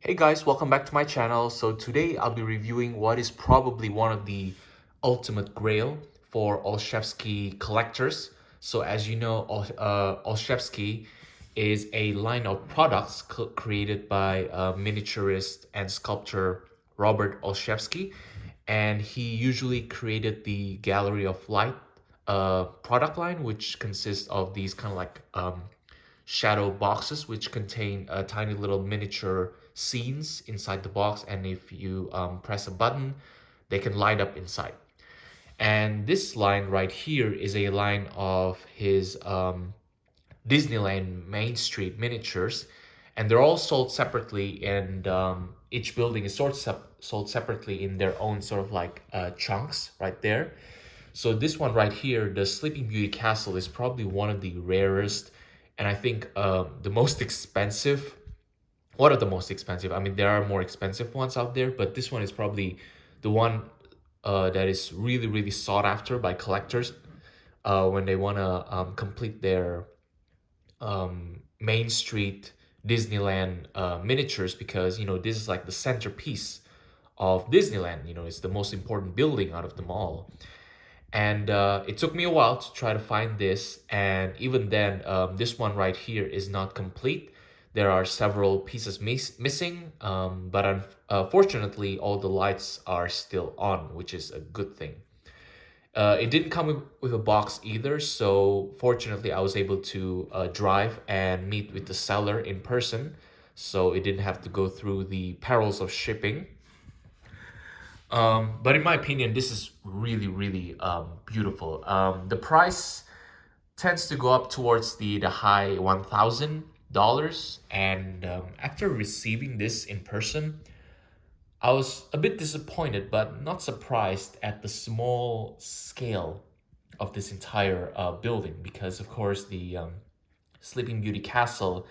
Hey guys, welcome back to my channel. So today I'll be reviewing what is probably one of the ultimate grail for OLSZEWSKI collectors. So as you know, OLSZEWSKI is a line of products created by miniaturist and sculptor Robert Olszewski, and he usually created the Gallery of Light product line, which consists of these kind of like shadow boxes which contain tiny little miniature scenes inside the box, and if you press a button they can light up inside. And this line right here is a line of his Disneyland Main Street miniatures, and they're all sold separately, and each building is sold separately in their own sort of like chunks right there. So this one right here, the Sleeping Beauty Castle, is probably one of the rarest, and I think the most expensive. One of the most expensive. I mean, there are more expensive ones out there, but this one is probably the one that is really, really sought after by collectors when they want to complete their Main Street Disneyland miniatures, because this is like the centerpiece of Disneyland. It's the most important building out of them all. And it took me a while to try to find this, and even then, this one right here is not complete. There are several pieces missing, but unfortunately, all the lights are still on, which is a good thing. It didn't come with a box either, so fortunately, I was able to drive and meet with the seller in person, so it didn't have to go through the perils of shipping. But in my opinion, this is really, really beautiful. The price tends to go up towards the high $1,000, and after receiving this in person, I was a bit disappointed, but not surprised at the small scale of this entire building, because of course the Sleeping Beauty Castle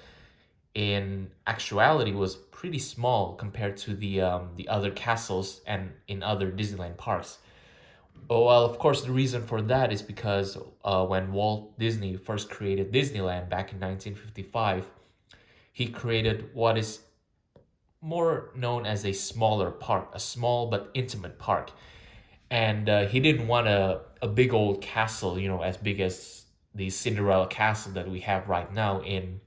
in actuality was pretty small compared to the other castles and in other Disneyland parks. Oh, well, of course, the reason for that is because when Walt Disney first created Disneyland back in 1955, he created what is more known as a smaller park, a small but intimate park. And he didn't want a big old castle, as big as the Cinderella castle that we have right now in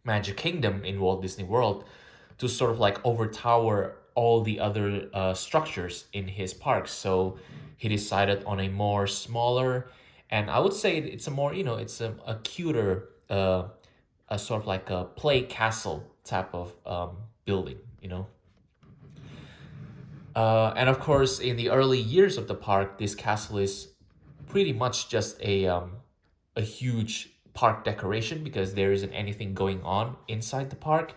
Magic Kingdom in Walt Disney World, to sort of like overtower all the other structures in his park. So he decided on a more smaller, and I would say it's a more, it's a cuter, a sort of like a play castle type of building. And of course, in the early years of the park, this castle is pretty much just a huge park decoration, because there isn't anything going on inside the park,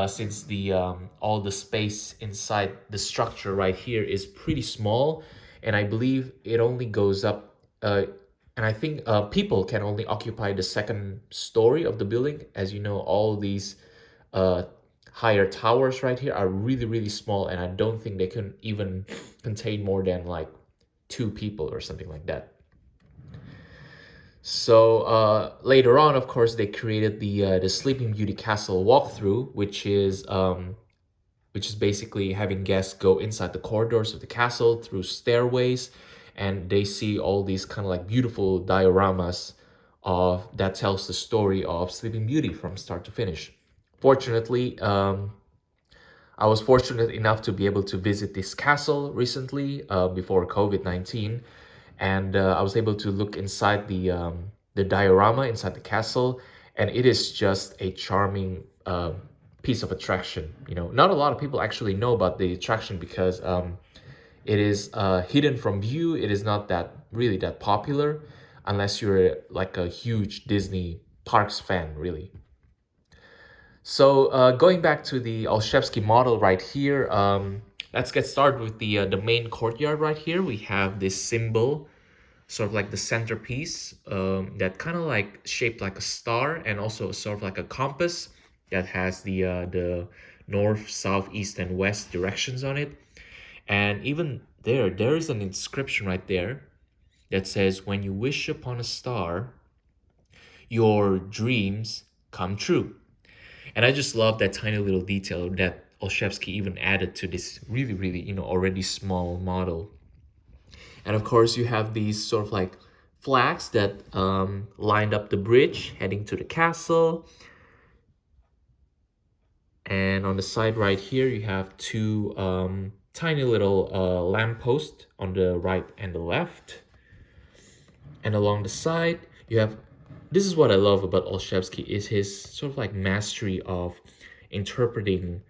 since the all the space inside the structure right here is pretty small, and I believe it only goes up. And I think people can only occupy the second story of the building. As you know, all these uh, higher towers right here are really, really small, and I don't think they can even contain more than like two people or something like that. So later on, of course, they created the Sleeping Beauty Castle walkthrough, which is basically having guests go inside the corridors of the castle through stairways, and they see all these kind of like beautiful dioramas of that tells the story of Sleeping Beauty from start to finish. Fortunately, I was fortunate enough to be able to visit this castle recently, before COVID-19, and I was able to look inside the diorama inside the castle, and it is just a charming piece of attraction. Not a lot of people actually know about the attraction, because it is hidden from view. It is not that really that popular unless you're like a huge Disney parks fan, really. So going back to the Olszewski model right here, let's get started with the main courtyard right here. We have this symbol, sort of like the centerpiece, that kind of like shaped like a star, and also sort of like a compass that has the north, south, east, and west directions on it. And even there is an inscription right there that says, "When you wish upon a star, your dreams come true." And I just love that tiny little detail that Olszewski even added to this really, really, already small model. And of course, you have these sort of like flags that lined up the bridge heading to the castle. And on the side right here, you have two tiny little lampposts on the right and the left. And along the side, you have, this is what I love about Olszewski, is his sort of like mastery of interpreting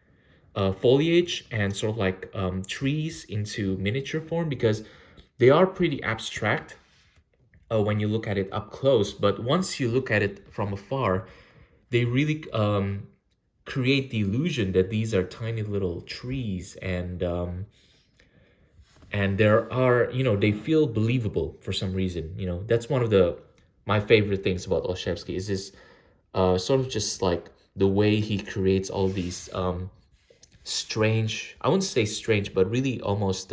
foliage and sort of like trees into miniature form, because they are pretty abstract when you look at it up close, but once you look at it from afar, they really create the illusion that these are tiny little trees, and there are, they feel believable for some reason. That's one of my favorite things about Olszewski, is this sort of just like the way he creates all these strange, I wouldn't say strange, but really almost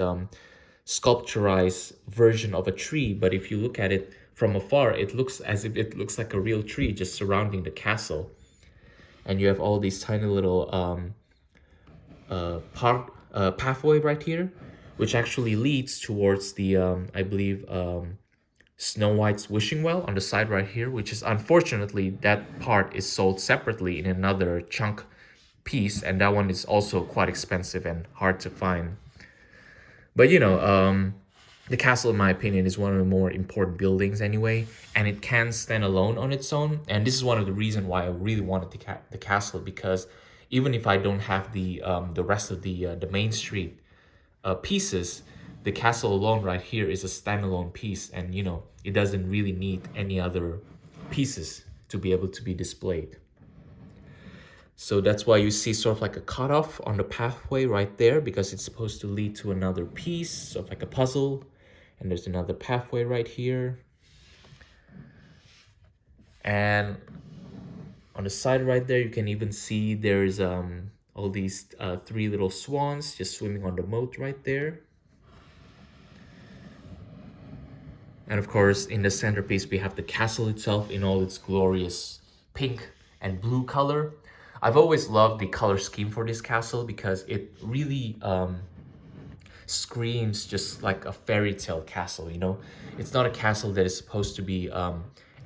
sculpturized version of a tree. But if you look at it from afar, it looks as if it looks like a real tree just surrounding the castle. And you have all these tiny little pathway right here, which actually leads towards the I believe Snow White's wishing well on the side right here, which is, unfortunately, that part is sold separately in another chunk piece, and that one is also quite expensive and hard to find. But the castle, in my opinion, is one of the more important buildings anyway, and it can stand alone on its own. And this is one of the reasons why I really wanted the castle, because even if I don't have the rest of the main street pieces, the castle alone right here is a standalone piece, and it doesn't really need any other pieces to be able to be displayed. So that's why you see sort of like a cutoff on the pathway right there, because it's supposed to lead to another piece, sort of like a puzzle. And there's another pathway right here. And on the side right there, you can even see there's all these three little swans just swimming on the moat right there. And of course, in the centerpiece, we have the castle itself in all its glorious pink and blue color. I've always loved the color scheme for this castle, because it really screams just like a fairy tale castle. It's not a castle that is supposed to be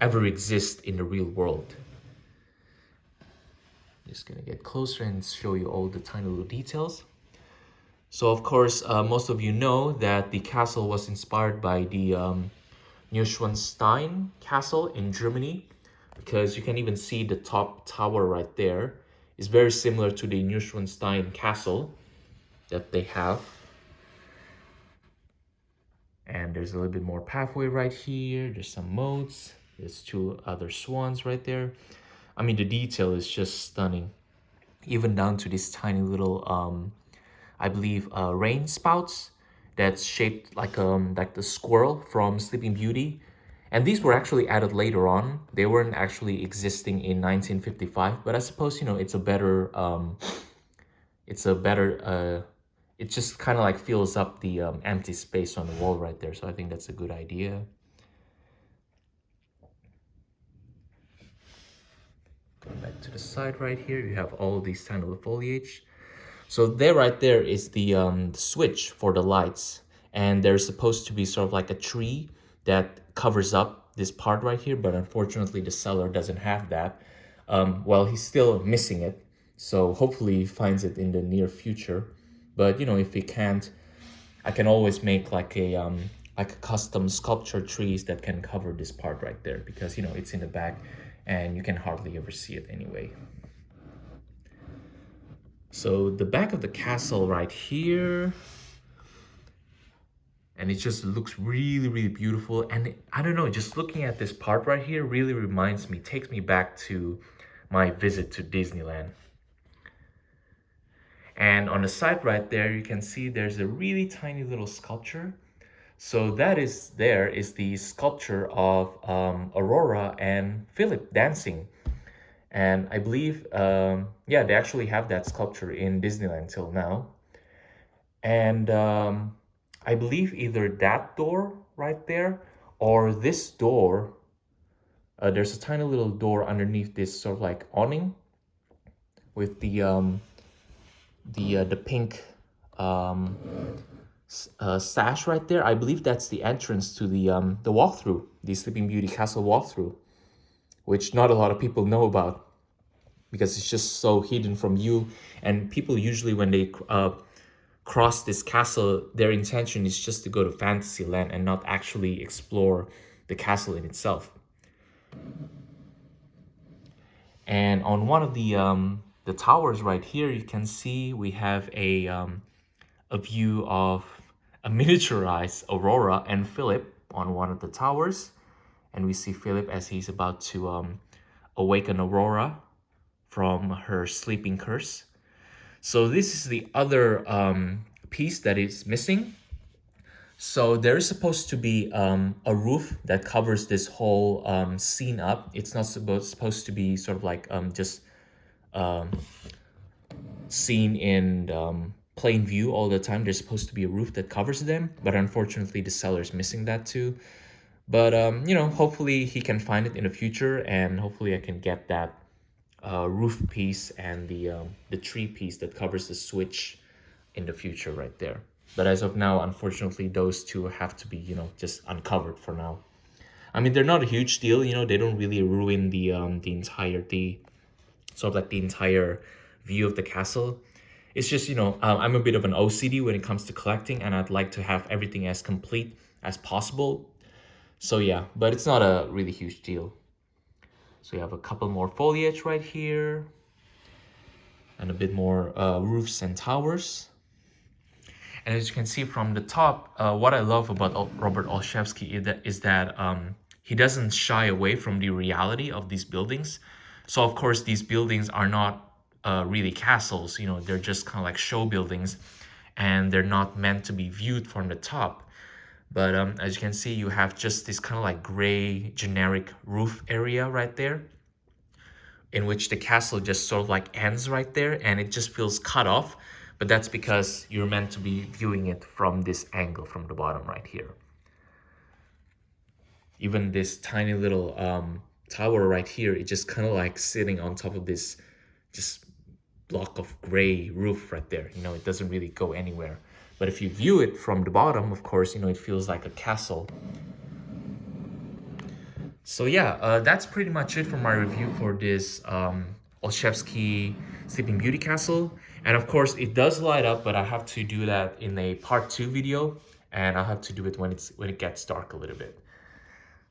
ever exist in the real world. Just gonna get closer and show you all the tiny little details. So of course, most of you know that the castle was inspired by the Neuschwanstein castle in Germany, because you can even see the top tower right there is very similar to the Neuschwanstein castle that they have. And there's a little bit more pathway right here. There's some moats. There's two other swans right there. I mean, the detail is just stunning. Even down to this tiny little, I believe, rain spouts that's shaped like the squirrel from Sleeping Beauty. And these were actually added later on. They weren't actually existing in 1955, but I suppose, it's a better, it just kind of like fills up the empty space on the wall right there. So I think that's a good idea. Going back to the side right here, you have all these tiny little foliage. So there right there is the switch for the lights. And there's supposed to be sort of like a tree that covers up this part right here, but unfortunately the seller doesn't have that. Well, he's still missing it, so hopefully he finds it in the near future. But if he can't, I can always make like a custom sculpture trees that can cover this part right there, because it's in the back and you can hardly ever see it anyway. So the back of the castle right here, and it just looks really, really beautiful. And I don't know, just looking at this part right here really takes me back to my visit to Disneyland. And on the side right there, you can see there's a really tiny little sculpture. So that is the sculpture of Aurora and Philip dancing. And I believe, yeah, they actually have that sculpture in Disneyland till now. And I believe either that door right there or this door, there's a tiny little door underneath this sort of like awning with the the pink um, sash right there. I believe that's the entrance to the walkthrough, the Sleeping Beauty Castle walkthrough, which not a lot of people know about because it's just so hidden from you. And people usually, when they cross this castle, their intention is just to go to Fantasyland and not actually explore the castle in itself. And on one of the towers right here, you can see we have a view of a miniaturized Aurora and Philip on one of the towers. And we see Philip as he's about to awaken Aurora from her sleeping curse. So this is the other piece that is missing. So there is supposed to be a roof that covers this whole scene up. It's not supposed to be sort of like just seen in plain view all the time. There's supposed to be a roof that covers them, but unfortunately the seller is missing that too. But you know, hopefully he can find it in the future, and hopefully I can get that roof piece and the tree piece that covers the switch in the future right there. But as of now, unfortunately, those two have to be, you know, just uncovered for now. I mean, they're not a huge deal, you know, they don't really ruin the sort of like the entire view of the castle. It's just, you know, I'm a bit of an OCD when it comes to collecting, and I'd like to have everything as complete as possible. So yeah, but it's not a really huge deal. So you have a couple more foliage right here, and a bit more roofs and towers. And as you can see from the top, what I love about Robert Olszewski is that he doesn't shy away from the reality of these buildings. So of course, these buildings are not really castles, you know, they're just kind of like show buildings, and they're not meant to be viewed from the top. But as you can see, you have just this kind of like gray generic roof area right there, in which the castle just sort of like ends right there, and it just feels cut off. But that's because you're meant to be viewing it from this angle, from the bottom right here. Even this tiny little tower right here, it's just kind of like sitting on top of this just block of gray roof right there. You know, it doesn't really go anywhere. But if you view it from the bottom, of course, you know, it feels like a castle. So yeah, that's pretty much it for my review for this Olszewski Sleeping Beauty Castle. And of course, it does light up, but I have to do that in a part 2 video, and I'll have to do it when it gets dark a little bit.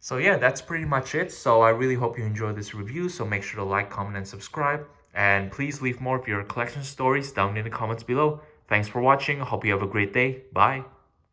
So yeah, that's pretty much it. So I really hope you enjoyed this review. So make sure to like, comment, and subscribe. And please leave more of your collection stories down in the comments below. Thanks for watching. I hope you have a great day. Bye.